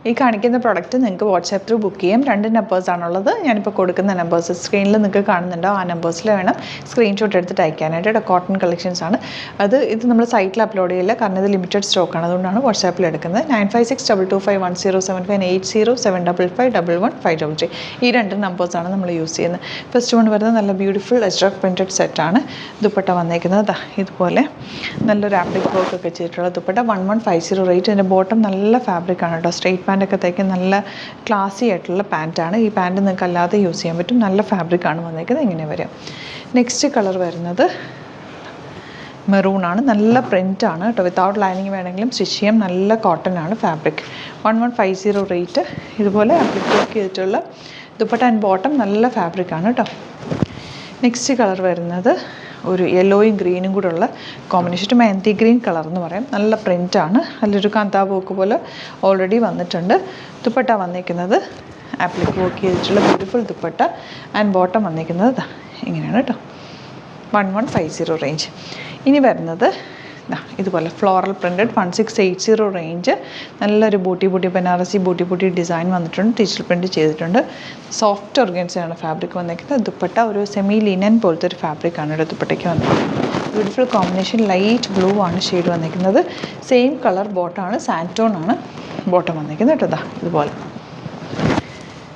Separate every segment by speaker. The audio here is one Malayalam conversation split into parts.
Speaker 1: ഈ കാണിക്കുന്ന പ്രൊഡക്റ്റ് നിങ്ങൾക്ക് വാട്സാപ്പ് ത്രൂ ബുക്ക് ചെയ്യാം. 2 നമ്പേഴ്സാണുള്ളത്. ഞാനിപ്പോൾ കൊടുക്കുന്ന നമ്പേഴ്സ് സ്ക്രീനിൽ നിങ്ങൾക്ക് കാണുന്നുണ്ടോ, ആ നമ്പേഴ്സിൽ വേണം സ്ക്രീൻഷോട്ട് എടുത്തിട്ട് അയക്കാനായിട്ട്. കോട്ടൺ കളക്ഷൻസ് ആണ്. ഇത് നമ്മൾ സൈറ്റിൽ അപ്ലോഡ് ചെയ്യില്ല, കാരണം ഇത് ലിമിറ്റഡ് സ്റ്റോക്കാണ്. അതുകൊണ്ടാണ് വാട്സാപ്പിൽ എടുക്കുന്നത്. 9562251075 8075551153. ഈ 2 നമ്പേഴ്സാണ് നമ്മൾ യൂസ് ചെയ്യുന്നത്. ഫസ്റ്റ് വൺ വരുന്നത് നല്ല ബ്യൂട്ടിഫുൾ എസ്ട്രോക്ക് പ്രിൻറ്റഡ് സെറ്റാണ്. ദുപ്പട്ട വന്നേക്കുന്നത് ഇതുപോലെ നല്ലൊരു ആപ്ലിക് വർക്ക് ഒക്കെ ചെയ്തിട്ടുള്ള ദുപ്പട്ട. 1150 റേറ്റ്. ഇതിൻ്റെ ബോട്ടം നല്ല ഫാബ്രിക്കാണ് കേട്ടോ. സ്ട്രെയിറ്റ് പാൻറ്റൊക്കെ തയ്ക്കാൻ നല്ല ക്ലാസി ആയിട്ടുള്ള പാൻറ്റാണ്. ഈ പാൻറ്റ് നിങ്ങൾക്ക് അല്ലാതെ യൂസ് ചെയ്യാൻ പറ്റും. നല്ല ഫാബ്രിക്കാണ് വന്നേക്കുന്നത്. ഇങ്ങനെ വരും. നെക്സ്റ്റ് കളർ വരുന്നത് മെറൂണാണ്. നല്ല പ്രിൻ്റാണ് കേട്ടോ. വിത്തൗട്ട് ലൈനിങ് വേണമെങ്കിലും സ്റ്റിച്ച് ചെയ്യാം. നല്ല കോട്ടൺ ആണ് ഫാബ്രിക്. 1150 റേറ്റ്. ഇതുപോലെ ആപ്ലിക് വർക്ക് ചെയ്തിട്ടുള്ള ദുപ്പട്ട ആൻഡ് ബോട്ടം നല്ല ഫാബ്രിക്കാണ് കേട്ടോ. നെക്സ്റ്റ് കളർ വരുന്നത് ഒരു യെല്ലോയും ഗ്രീനും കൂടെ ഉള്ള കോമ്പിനേഷൻ. മെഹന്തി ഗ്രീൻ കളർ എന്ന് പറയും. നല്ല പ്രിൻ്റാണ്. നല്ലൊരു കാന്താ പോക്ക് പോലെ ഓൾറെഡി വന്നിട്ടുണ്ട്. ദുപ്പട്ട വന്നിരിക്കുന്നത് ആപ്ലിക് വർക്ക് ചെയ്തിട്ടുള്ള ബ്യൂട്ടിഫുൾ ദുപ്പട്ട ആൻഡ് ബോട്ടം വന്നിരിക്കുന്നത് ഇങ്ങനെയാണ് കേട്ടോ. 1150 റേഞ്ച്. ഇനി വരുന്നത് ഇതുപോലെ ഫ്ലോറൽ പ്രിൻറ്റഡ് 1680 റേഞ്ച്. നല്ലൊരു ബൂട്ടി ബനാറസി ബൂട്ടി ഡിസൈൻ വന്നിട്ടുണ്ട്. ഡിജിറ്റൽ പ്രിൻറ്റ് ചെയ്തിട്ടുണ്ട്. സോഫ്റ്റ് ഓർഗൻസയാണ് ഫാബ്രിക് വന്നിരിക്കുന്നത്. ദുപ്പട്ട ഒരു സെമി ലിനൻ പോലത്തെ ഒരു ഫാബ്രിക്കാണ് ഇവിടെ ദുപ്പട്ടയ്ക്ക് വന്നിരിക്കുന്നത്. Beautiful combination. ലൈറ്റ് ബ്ലൂ ആണ് ഷെയ്ഡ് വന്നിരിക്കുന്നത്. സെയിം കളർ ബോട്ടമാണ്. സാൻറ്റോൺ ആണ് ബോട്ടം വന്നിരിക്കുന്നത് കേട്ടോ. ഇതുപോലെ.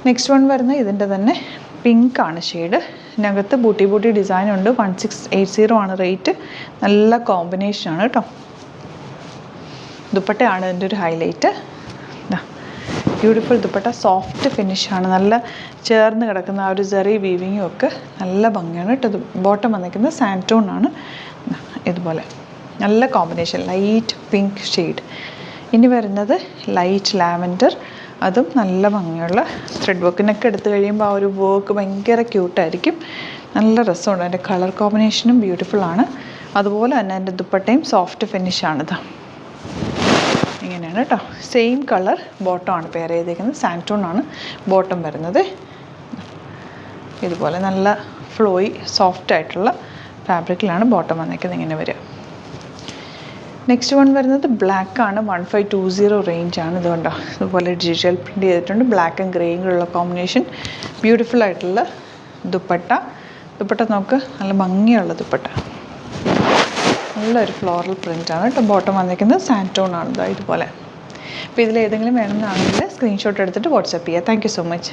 Speaker 1: നെക്സ്റ്റ് വൺ വരുന്നത് ഇതിൻ്റെ തന്നെ പിങ്ക് ആണ് ഷെയ്ഡ്. ഇതിനകത്ത് ബൂട്ടി ഡിസൈൻ ഉണ്ട്. 1680 ആണ് റേറ്റ്. നല്ല കോമ്പിനേഷനാണ് കേട്ടോ. ദുപ്പട്ടയാണ് ഇതിൻ്റെ ഒരു ഹൈലൈറ്റ്. ബ്യൂട്ടിഫുൾ ദുപ്പട്ട. സോഫ്റ്റ് ഫിനിഷാണ്. നല്ല ചേർന്ന് കിടക്കുന്ന ആ ഒരു സെറി വീവിങ്ങും ഒക്കെ നല്ല ഭംഗിയാണ് കേട്ടോ. ബോട്ടം വന്നിരിക്കുന്നത് സാൻറ്റോൺ ആണ്. ഇതുപോലെ നല്ല കോമ്പിനേഷൻ. Light pink shade. ഇനി വരുന്നത് ലൈറ്റ് ലാവൻഡർ. അതും നല്ല ഭംഗിയുള്ള ത്രെഡ് വർക്കിനൊക്കെ എടുത്തു കഴിയുമ്പോൾ ആ ഒരു വർക്ക് ഭയങ്കര ക്യൂട്ടായിരിക്കും. നല്ല രസമുണ്ട്. അതിൻ്റെ കളർ കോമ്പിനേഷനും ബ്യൂട്ടിഫുള്ളാണ്. അതുപോലെ തന്നെ അതിൻ്റെ ദുപ്പട്ടയും സോഫ്റ്റ് ഫിനിഷാണിത്. ഇങ്ങനെയാണ് കേട്ടോ. സെയിം കളർ ബോട്ടമാണ് പെയർ ചെയ്തേക്കുന്നത്. സാൻറ്റോൺ ആണ് ബോട്ടം വരുന്നത്. ഇതുപോലെ നല്ല ഫ്ലോയി സോഫ്റ്റ് ആയിട്ടുള്ള ഫാബ്രിക്കിലാണ് ബോട്ടം വന്നേക്കുന്നത്. ഇങ്ങനെ വരിക. നെക്സ്റ്റ് വൺ വരുന്നത് ബ്ലാക്ക് ആണ്. 1520 റേഞ്ചാണ്. ഇതുകൊണ്ടോ ഇതുപോലെ ഡിജിറ്റൽ പ്രിൻറ്റ് ചെയ്തിട്ടുണ്ട്. ബ്ലാക്ക് ആൻഡ് ഗ്രേയും കൂടെയുള്ള കോമ്പിനേഷൻ. ബ്യൂട്ടിഫുൾ ആയിട്ടുള്ള ദുപ്പട്ട നമുക്ക് നല്ല ഭംഗിയുള്ള ദുപ്പട്ട. നല്ലൊരു ഫ്ലോറൽ പ്രിൻ്റാണ് കേട്ടോ. ബോട്ടം വന്നിരിക്കുന്നത് സാൻറ്റോൺ ആണ് ഇതുപോലെ. അപ്പോൾ ഇതിലേതെങ്കിലും വേണമെന്നാണെങ്കിൽ സ്ക്രീൻഷോട്ട് എടുത്തിട്ട് വാട്സാപ്പ് ചെയ്യുക. Thank you so much.